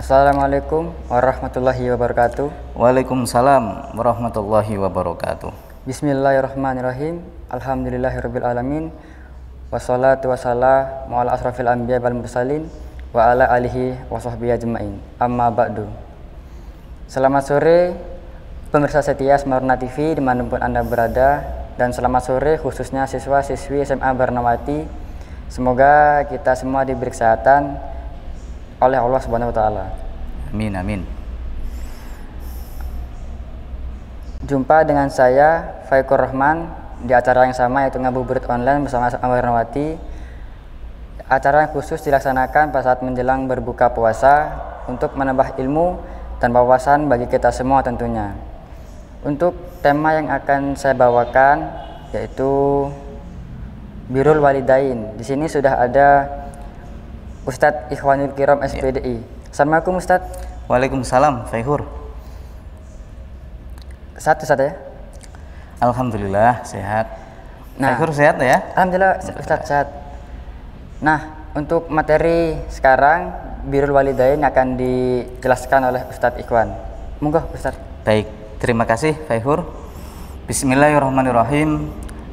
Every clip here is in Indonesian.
Assalamualaikum warahmatullahi wabarakatuh. Waalaikumsalam warahmatullahi wabarakatuh. Bismillahirrahmanirrahim. Alhamdulillahirabbil alamin. Wassalatu wassalamu ala asrofil anbiya wal mursalin wa ala alihi wa sahbihi ajmain. Amma ba'du. Selamat sore pemirsa setia Smaruna TV dimanapun Anda berada, dan selamat sore khususnya siswa-siswi SMA Barnawati. Semoga kita semua diberi kesehatan oleh Allah Subhanahu wa taala. Amin amin. Jumpa dengan saya Faikur Rahman di acara yang sama, yaitu Ngabuburit Online bersama SMA Barnawati. Acara yang khusus dilaksanakan pada saat menjelang berbuka puasa untuk menambah ilmu dan wawasan bagi kita semua tentunya. Untuk tema yang akan saya bawakan yaitu Birrul Walidain. Di sini sudah ada Ustadz Ikhwanul Kiram SPDI. Assalamualaikum Ustadz. Waalaikumsalam Faihur. Sehat Ustadz ya? Alhamdulillah sehat. Nah, Faihur sehat ya? Alhamdulillah Ustadz sehat. Nah, untuk materi sekarang Birrul Walidain akan dijelaskan oleh Ustadz Ikhwan. Monggo Ustadz. Baik, terima kasih Faihur. Bismillahirrahmanirrahim.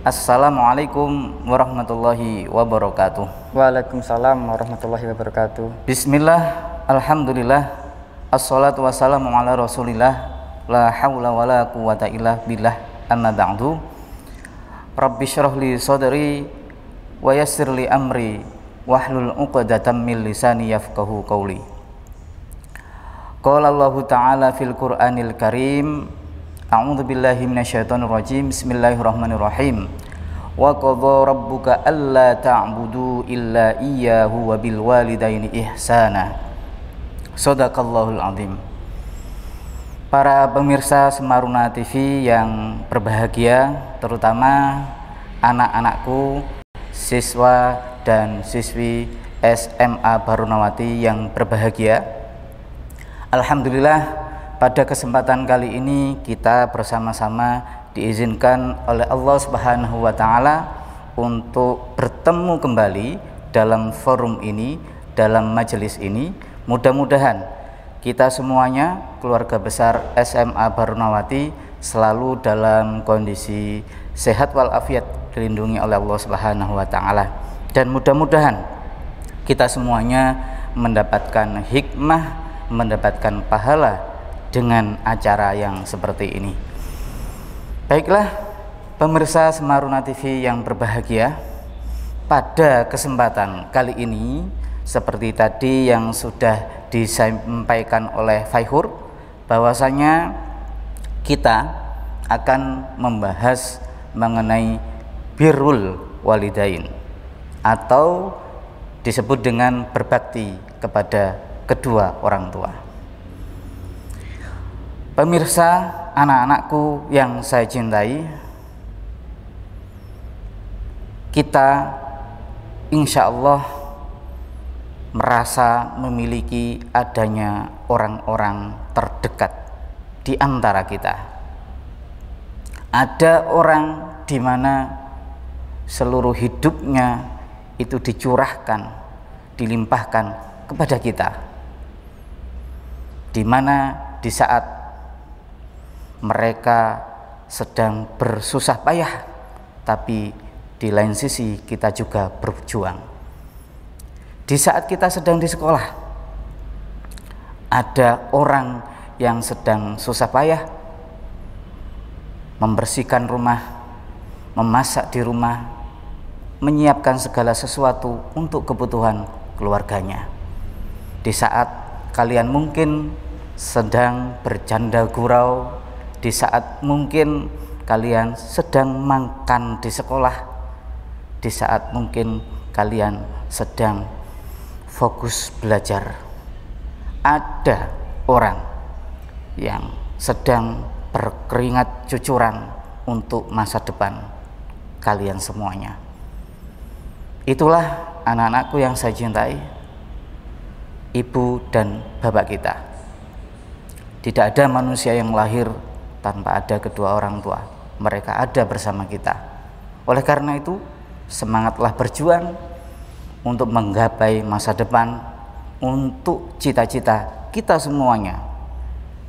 Assalamualaikum warahmatullahi wabarakatuh. Waalaikumsalam warahmatullahi wabarakatuh. Bismillah, alhamdulillah, assalatu wassalamu ala rasulillah, la hawla wa la quwata illa billah, amma ba'du. Rabbi syrah li sadri wa yassir li amri wahlul 'uqdatam min lisani yafqahu qawli. Qala Allahu ta'ala fil Qur'anil Karim, a'udzu billahi minasyaitonir rajim. Bismillahirrahmanirrahim. Wa qadha rabbuka alla ta'budu illa iyyahu wa bil walidaini ihsana. Shadaqallahul azim. Para pemirsa Smaruna TV yang berbahagia, terutama anak-anakku, siswa dan siswi SMA Barnawati yang berbahagia. Alhamdulillah, pada kesempatan kali ini kita bersama-sama diizinkan oleh Allah Subhanahu wa taala untuk bertemu kembali dalam forum ini, dalam majelis ini. Mudah-mudahan kita semuanya, keluarga besar SMA Barnawati, selalu dalam kondisi sehat walafiat, dilindungi oleh Allah Subhanahu wa taala. Dan mudah-mudahan kita semuanya mendapatkan hikmah, mendapatkan pahala dengan acara yang seperti ini. Baiklah pemirsa Smaruna TV yang berbahagia, pada kesempatan kali ini seperti tadi yang sudah disampaikan oleh Faihur, bahwasanya kita akan membahas mengenai birrul walidain atau disebut dengan berbakti kepada kedua orang tua. Pemirsa, anak-anakku yang saya cintai, kita insya Allah merasa memiliki adanya orang-orang terdekat di antara kita. Ada orang di mana seluruh hidupnya itu dicurahkan, dilimpahkan kepada kita, di mana di saat mereka sedang bersusah payah, tapi di lain sisi kita juga berjuang. Di saat kita sedang di sekolah, ada orang yang sedang susah payah membersihkan rumah, memasak di rumah, menyiapkan segala sesuatu untuk kebutuhan keluarganya. Di saat kalian mungkin sedang bercanda gurau, di saat mungkin kalian sedang makan di sekolah, di saat mungkin kalian sedang fokus belajar, ada orang yang sedang berkeringat cucuran untuk masa depan kalian semuanya. Itulah anak-anakku yang saya cintai, ibu dan bapak kita. Tidak ada manusia yang lahir tanpa ada kedua orang tua. Mereka ada bersama kita. Oleh karena itu, semangatlah berjuang untuk menggapai masa depan, untuk cita-cita kita semuanya.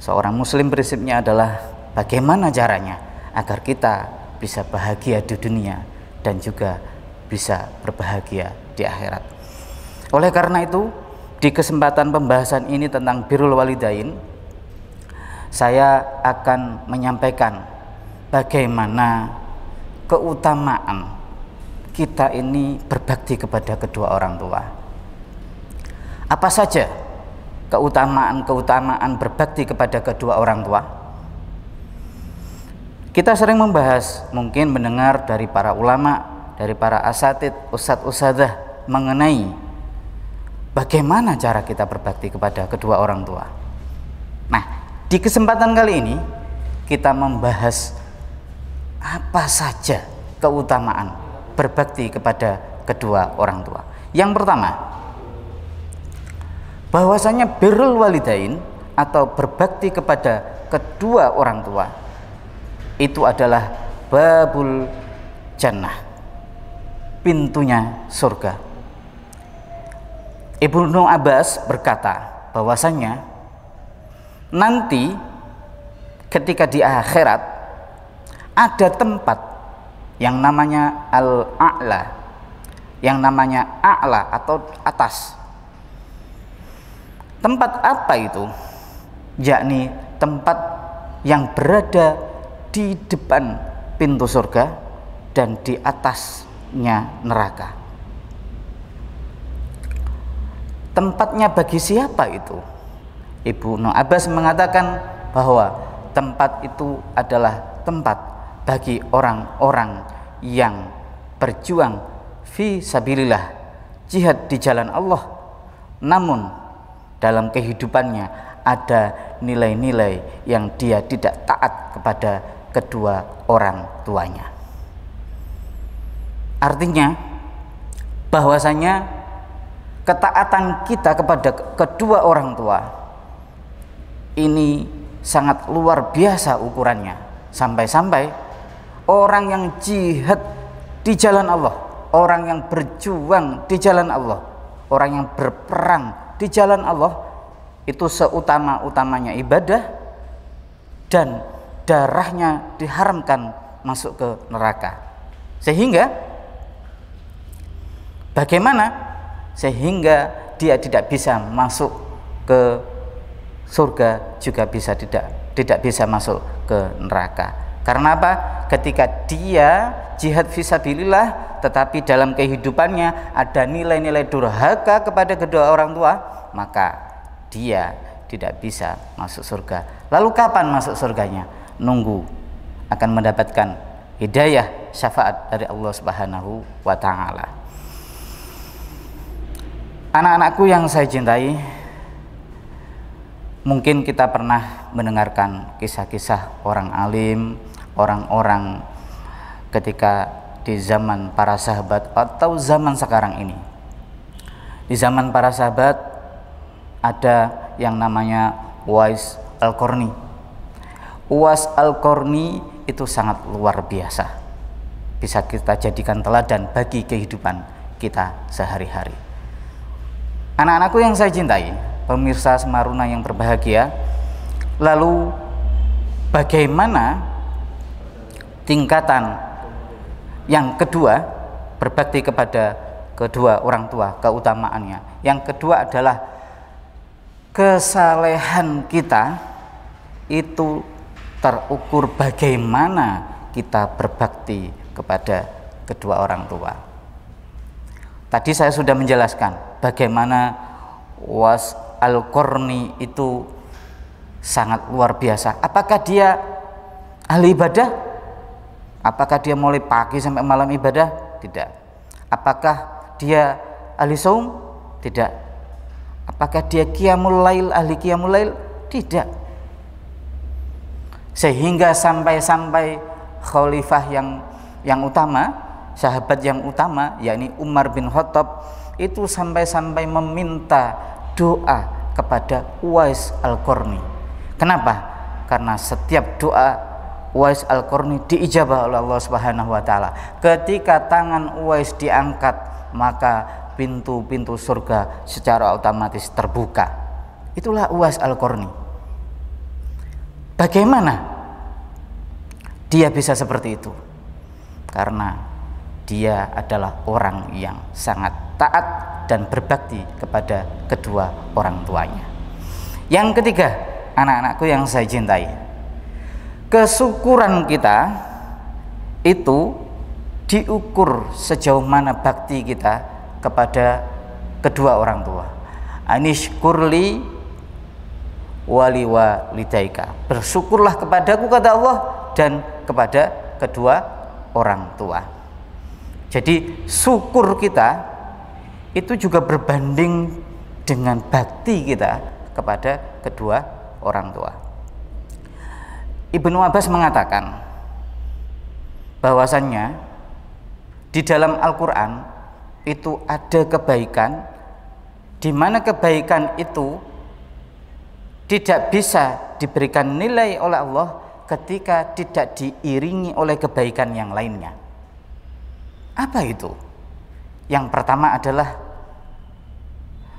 Seorang muslim prinsipnya adalah bagaimana caranya agar kita bisa bahagia di dunia dan juga bisa berbahagia di akhirat. Oleh karena itu, di kesempatan pembahasan ini tentang birrul walidain, saya akan menyampaikan bagaimana keutamaan kita ini berbakti kepada kedua orang tua. Apa saja keutamaan berbakti kepada kedua orang tua? Kita sering membahas, mungkin mendengar dari para ulama, dari para asatid, ustadz-ustadzah mengenai bagaimana cara kita berbakti kepada kedua orang tua. Nah, di kesempatan kali ini kita membahas apa saja keutamaan berbakti kepada kedua orang tua. Yang pertama, bahwasanya birrul walidain atau berbakti kepada kedua orang tua itu adalah babul jannah, pintunya surga. Ibnu Abbas berkata bahwasanya nanti ketika di akhirat ada tempat yang namanya al-a'la, yang namanya a'la atau atas. Tempat apa itu? Yakni tempat yang berada di depan pintu surga dan di atasnya neraka. Tempatnya bagi siapa itu? Ibnu Abbas mengatakan bahwa tempat itu adalah tempat bagi orang-orang yang berjuang fi sabilillah, jihad di jalan Allah, namun dalam kehidupannya ada nilai-nilai yang dia tidak taat kepada kedua orang tuanya. Artinya bahwasanya ketaatan kita kepada kedua orang tua ini sangat luar biasa ukurannya, sampai-sampai orang yang jihad di jalan Allah, orang yang berjuang di jalan Allah, orang yang berperang di jalan Allah itu seutama-utamanya ibadah dan darahnya diharamkan masuk ke neraka. Sehingga bagaimana? Sehingga dia tidak bisa masuk ke surga, juga bisa tidak bisa masuk ke neraka. Karena apa? Ketika dia jihad fisabilillah tetapi dalam kehidupannya ada nilai-nilai durhaka kepada kedua orang tua, maka dia tidak bisa masuk surga. Lalu kapan masuk surganya? Nunggu akan mendapatkan hidayah syafaat dari Allah Subhanahu wa taala. Anak-anakku yang saya cintai, mungkin kita pernah mendengarkan kisah-kisah orang alim, orang-orang ketika di zaman para sahabat atau zaman sekarang ini. Di zaman para sahabat ada yang namanya Uwais Al-Qarni. Uwais Al-Qarni itu sangat luar biasa, bisa kita jadikan teladan bagi kehidupan kita sehari-hari. Anak-anakku yang saya cintai, pemirsa Semaruna yang berbahagia, lalu bagaimana tingkatan yang kedua berbakti kepada kedua orang tua, keutamaannya? Yang kedua adalah kesalehan kita itu terukur bagaimana kita berbakti kepada kedua orang tua. Tadi saya sudah menjelaskan bagaimana Uwais Al-Qarni itu sangat luar biasa. Apakah dia ahli ibadah? Apakah dia mulai pagi sampai malam ibadah? Tidak. Apakah dia ahli saum? Tidak. Apakah dia qiyamul lail, ahli qiyamul lail? Tidak. Sehingga sampai-sampai khalifah yang utama, sahabat yang utama, yakni Umar bin Khattab, itu sampai-sampai meminta doa kepada Uwais Al-Qarni. Kenapa? Karena setiap doa Uwais Al-Qarni diijabah oleh Allah Subhanahu wa taala. Ketika tangan Uwais diangkat, maka pintu-pintu surga secara otomatis terbuka. Itulah Uwais Al-Qarni. Bagaimana dia bisa seperti itu? Karena dia adalah orang yang sangat taat dan berbakti kepada kedua orang tuanya. Yang ketiga, anak-anakku yang saya cintai, kesyukuran kita itu diukur sejauh mana bakti kita kepada kedua orang tua. Anishkurli wali walidaika, bersyukurlah kepadaku, kata Allah, dan kepada kedua orang tua. Jadi syukur kita itu juga berbanding dengan bakti kita kepada kedua orang tua. Ibnu Abbas mengatakan bahwasannya di dalam Al-Quran itu ada kebaikan, di mana kebaikan itu tidak bisa diberikan nilai oleh Allah ketika tidak diiringi oleh kebaikan yang lainnya. Apa itu? Yang pertama adalah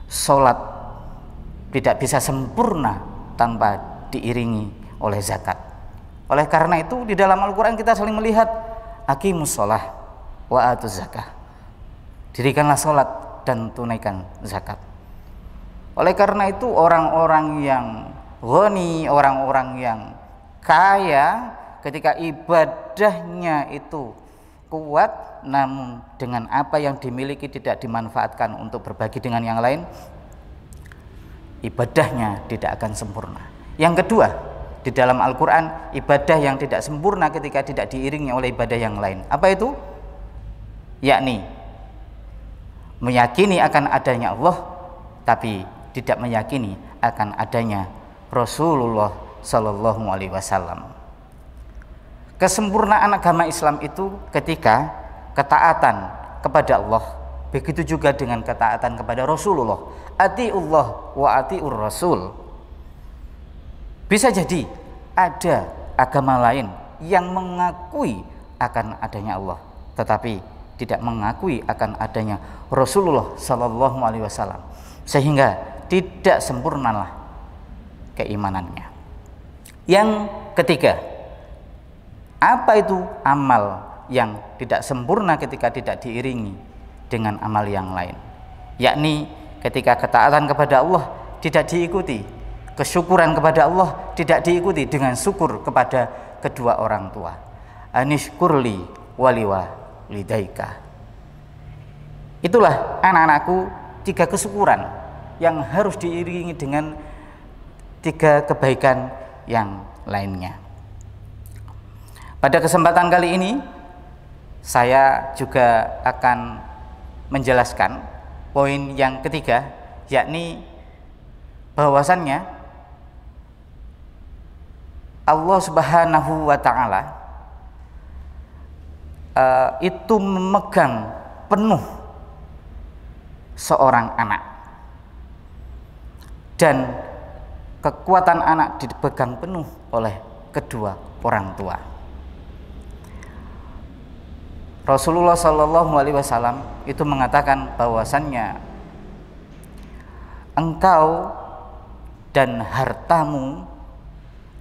sholat tidak bisa sempurna tanpa diiringi oleh zakat. Oleh karena itu di dalam Al-Quran kita saling melihat aqimus sholah wa atuz zakah, dirikanlah sholat dan tunaikan zakat. Oleh karena itu orang-orang yang ghani, orang-orang yang kaya, ketika ibadahnya itu kuat namun dengan apa yang dimiliki tidak dimanfaatkan untuk berbagi dengan yang lain, ibadahnya tidak akan sempurna. Yang kedua, di dalam Al-Quran ibadah yang tidak sempurna ketika tidak diiringi oleh ibadah yang lain. Apa itu? Yakni meyakini akan adanya Allah tapi tidak meyakini akan adanya Rasulullah Sallallahu Alaihi Wasallam. Kesempurnaan agama Islam itu ketika ketaatan kepada Allah, begitu juga dengan ketaatan kepada Rasulullah. Atiullah wa atiur Rasul. Bisa jadi ada agama lain yang mengakui akan adanya Allah, tetapi tidak mengakui akan adanya Rasulullah Sallallahu Alaihi Wasallam, sehingga tidak sempurnalah keimanannya. Yang ketiga, apa itu amal yang tidak sempurna ketika tidak diiringi dengan amal yang lain? Yakni ketika ketaatan kepada Allah tidak diikuti, kesyukuran kepada Allah tidak diikuti dengan syukur kepada kedua orang tua. Anishkurli wali walidaika. Itulah anak-anakku 3 kesyukuran yang harus diiringi dengan 3 kebaikan yang lainnya. Pada kesempatan kali ini saya juga akan menjelaskan poin yang ketiga, yakni bahwasannya Allah Subhanahu wa Ta'ala itu memegang penuh seorang anak, dan kekuatan anak dipegang penuh oleh kedua orang tua. Rasulullah Shallallahu Alaihi Wasallam itu mengatakan bahwasannya engkau dan hartamu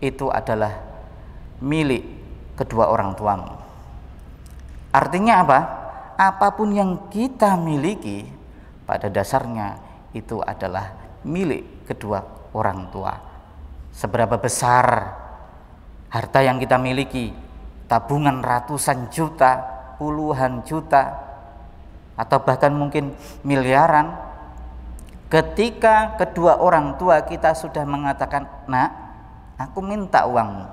itu adalah milik kedua orang tuamu. Artinya apa? Apapun yang kita miliki pada dasarnya itu adalah milik kedua orang tua. Seberapa besar harta yang kita miliki, tabungan ratusan juta, puluhan juta, atau bahkan mungkin miliaran, ketika kedua orang tua kita sudah mengatakan, nak, aku minta uangmu,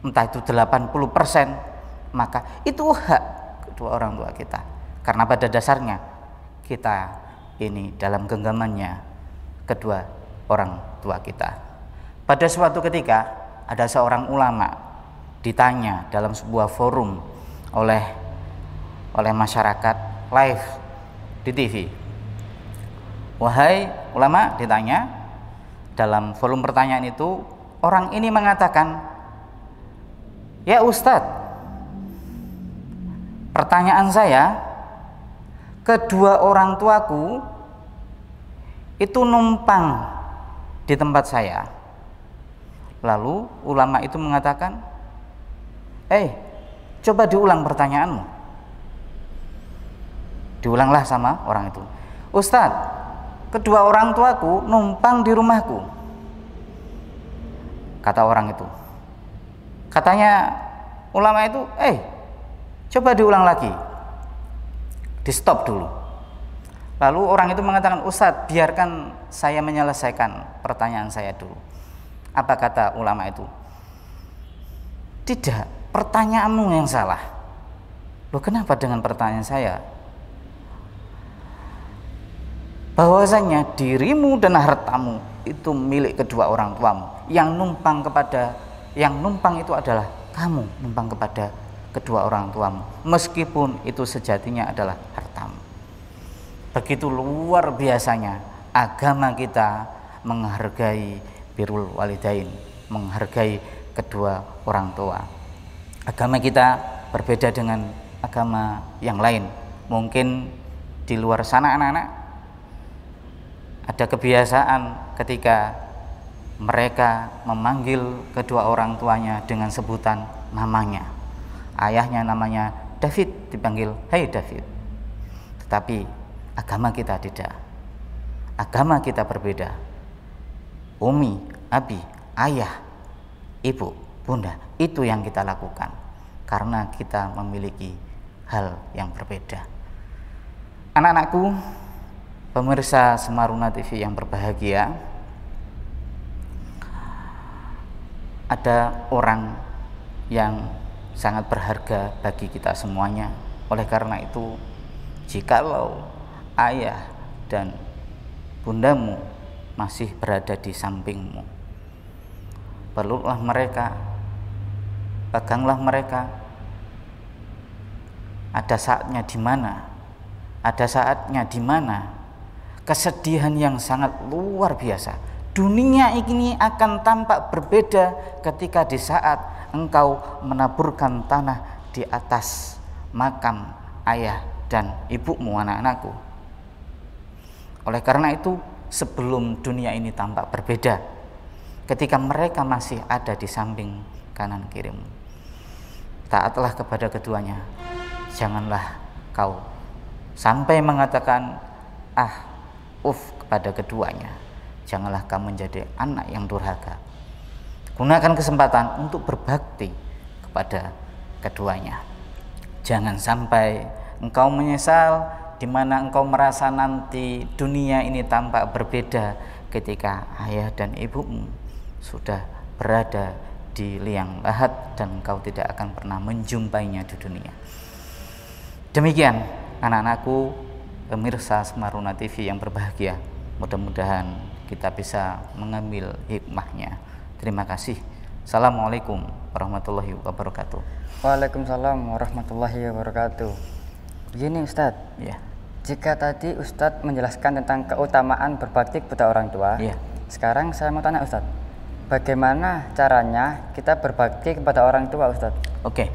entah itu 80%, maka itu hak kedua orang tua kita. Karena pada dasarnya kita ini dalam genggamannya kedua orang tua kita. Pada suatu ketika ada seorang ulama ditanya dalam sebuah forum oleh masyarakat live di TV. Wahai ulama, ditanya dalam forum pertanyaan itu, orang ini mengatakan, ya Ustadz, pertanyaan saya, kedua orang tuaku itu numpang di tempat saya. Lalu ulama itu mengatakan, coba diulang pertanyaanmu. Diulanglah sama orang itu. Ustadz, kedua orang tuaku numpang di rumahku. Kata orang itu. Katanya ulama itu, coba diulang lagi. Di stop dulu. Lalu orang itu mengatakan, Ustadz, biarkan saya menyelesaikan pertanyaan saya dulu. Apa kata ulama itu? Tidak, pertanyaanmu yang salah. Loh, kenapa dengan pertanyaan saya? Bahwasanya dirimu dan hartamu itu milik kedua orang tuamu. Yang numpang itu adalah kamu, numpang kepada kedua orang tuamu, meskipun itu sejatinya adalah hartamu. Begitu luar biasanya agama kita menghargai birrul walidain, menghargai kedua orang tua. Agama kita berbeda dengan agama yang lain. Mungkin di luar sana anak-anak ada kebiasaan ketika mereka memanggil kedua orang tuanya dengan sebutan namanya. Ayahnya namanya David, dipanggil "Hai David". Tetapi agama kita tidak. Agama kita berbeda. Umi, abi, ayah, ibu, bunda, itu yang kita lakukan karena kita memiliki hal yang berbeda. Anak-anakku, pemirsa Semaruna TV yang berbahagia, ada orang yang sangat berharga bagi kita semuanya. Oleh karena itu, jikalau ayah dan bundamu masih berada di sampingmu, peluklah mereka, peganglah mereka. Ada saatnya di mana kesedihan yang sangat luar biasa. Dunia ini akan tampak berbeda ketika di saat engkau menaburkan tanah di atas makam ayah dan ibumu, anak-anakku. Oleh karena itu, sebelum dunia ini tampak berbeda, ketika mereka masih ada di samping kanan kirimu, taatlah kepada keduanya. Janganlah kau sampai mengatakan kepada keduanya. Janganlah kamu menjadi anak yang durhaka. Gunakan kesempatan untuk berbakti kepada keduanya. Jangan sampai engkau menyesal di mana engkau merasa nanti dunia ini tampak berbeda ketika ayah dan ibumu sudah berada di liang lahat dan engkau tidak akan pernah menjumpainya di dunia. Demikian anak-anakku, pemirsa Semaruna TV yang berbahagia, mudah-mudahan kita bisa mengambil hikmahnya. Terima kasih. Assalamualaikum warahmatullahi wabarakatuh. Waalaikumsalam warahmatullahi wabarakatuh. Begini Ustadz, Ya. jika tadi Ustadz menjelaskan tentang keutamaan berbakti kepada orang tua, Ya. sekarang saya mau tanya Ustadz, bagaimana caranya kita berbakti kepada orang tua Ustadz? Oke,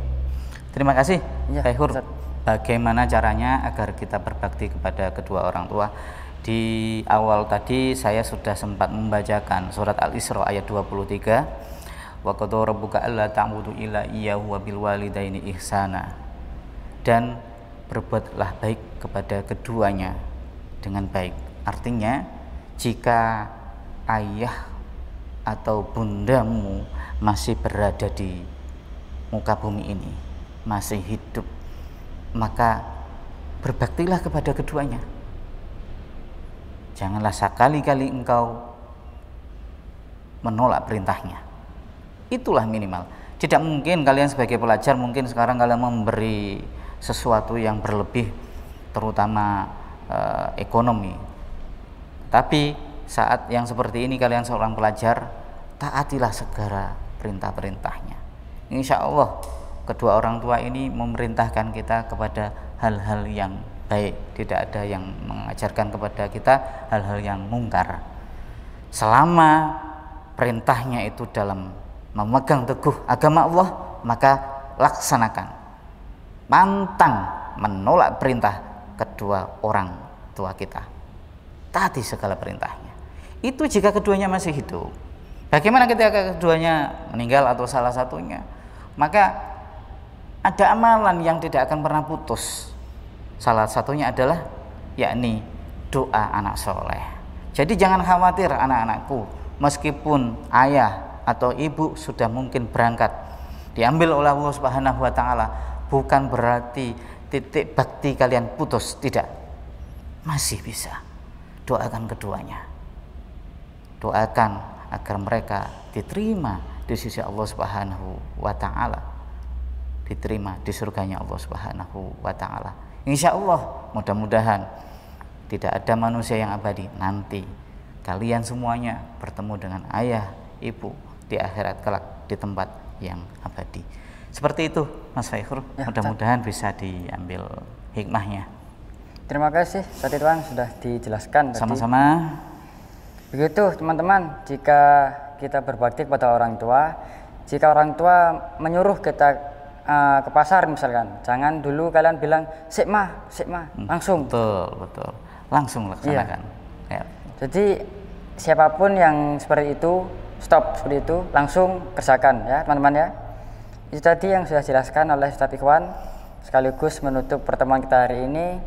terima kasih Ya, Faihur. Ustadz. Bagaimana caranya agar kita berbakti kepada kedua orang tua? Di awal tadi saya sudah sempat membacakan surat Al-Isra ayat 23, wa qadha rabbuka alla ta'budu illa iyyahu wa bil walidaini ihsana, dan berbuatlah baik kepada keduanya dengan baik. Artinya, jika ayah atau bundamu masih berada di muka bumi ini, masih hidup, maka berbaktilah kepada keduanya. Janganlah sekali-kali engkau menolak perintahnya. Itulah minimal. Tidak mungkin kalian sebagai pelajar mungkin sekarang kalian memberi sesuatu yang berlebih, terutama ekonomi. Tapi saat yang seperti ini kalian seorang pelajar, taatilah segala perintah-perintahnya. Insya Allah kedua orang tua ini memerintahkan kita kepada hal-hal yang baik, tidak ada yang mengajarkan kepada kita hal-hal yang mungkar. Selama perintahnya itu dalam memegang teguh agama Allah, maka laksanakan. Pantang menolak perintah kedua orang tua kita. Taati segala perintahnya. Itu jika keduanya masih hidup. Bagaimana ketika keduanya meninggal atau salah satunya? Maka ada amalan yang tidak akan pernah putus. Salah satunya adalah yakni doa anak soleh. Jadi jangan khawatir anak-anakku, meskipun ayah atau ibu sudah mungkin berangkat diambil oleh Allah Subhanahu wa taala, bukan berarti titik bakti kalian putus, tidak. Masih bisa. Doakan keduanya. Doakan agar mereka diterima di sisi Allah Subhanahu wa taala, diterima di surganya Allah Subhanahu wa taala. Insya Allah, mudah-mudahan tidak ada manusia yang abadi. Nanti kalian semuanya bertemu dengan ayah, ibu di akhirat kelak di tempat yang abadi. Seperti itu Mas Faikur, ya, mudah-mudahan bisa diambil hikmahnya. Terima kasih Ustaz Ridwan sudah dijelaskan. Sama-sama. Begitu teman-teman, jika kita berbakti kepada orang tua, jika orang tua menyuruh kita ke pasar misalkan, jangan dulu kalian bilang sik mah, langsung. Betul, langsung laksanakan. Iya. Jadi siapapun yang seperti itu, stop seperti itu, langsung kerjakan ya teman-teman ya. Itu tadi yang sudah dijelaskan oleh Ustaz Ikhwan, sekaligus menutup pertemuan kita hari ini.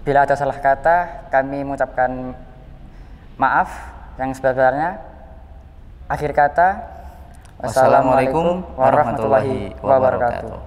Bila ada salah kata, kami mengucapkan maaf yang sebesar-besarnya. Akhir kata, wassalamualaikum warahmatullahi wabarakatuh.